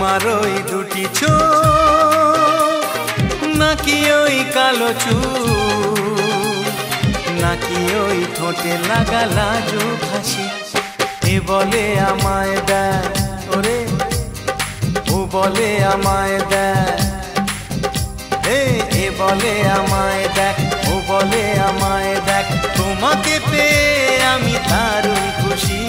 তোমার ওই দুটি চোখ নাকি ওই কালো চুল নাকি ওই ঠোঁটে লাগা লাজুক হাসি এ বলে আমায় দেয় ওরে ও বলে আমায় দেয় এ বলে আমায় দেখ ও বলে আমায় দেখ তোমাকে পেয়ে আমি দারুণ খুশি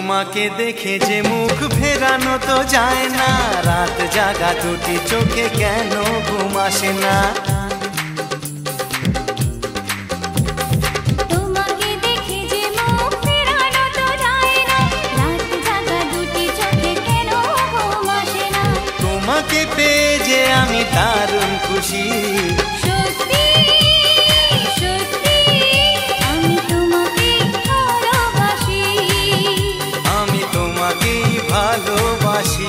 তোমাকে দেখে যে মুখ ফেরানো তো যায় না রাত জাগা দুটি চোখে কেন ঘুম আসে না তোমাকে দেখে যে মুখ ফেরানো তো যায় না রাত জাগা দুটি চোখে কেন ঘুম আসে না তোমাকে পেয়ে যে আমি দারুণ খুশি ভালোবাসি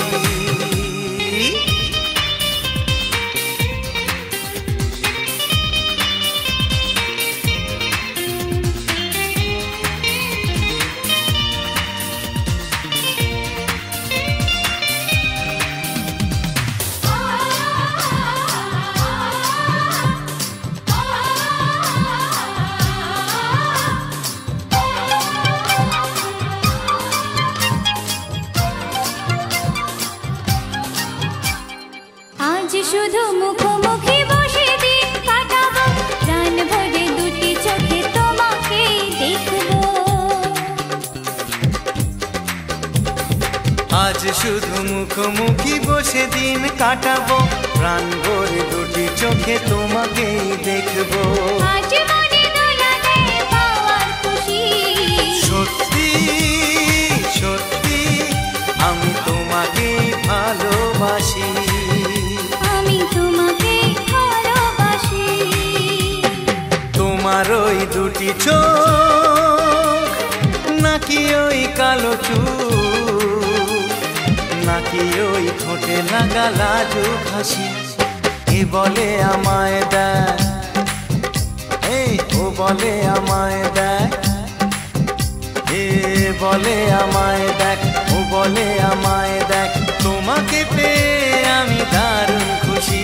শুধু মুখোমুখি বসে দিন কাটাবো প্রাণ ভরে দুটি চোখে তোমাকে দেখবো আজ শুধু মুখোমুখি বসে দিন কাটাবো প্রাণ ভরে দুটি চোখে তোমাকেই দেখবো আজ মনে দোলাতে পাওয়ার খুশি সত্যি সত্যি আমি তোমাকেই ভালোবাসি তোমার ওই দুটি চোখ নাকি ওই কালো চুল নাকি ওই ঠোঁটে লাগা লাজুক হাসি এ বলে আমায় দেয় ও বলে আমায় দেয় এ বলে আমায় দেখ ও বলে আমায় দেখ তোমাকে পেয়ে আমি দারুণ খুশি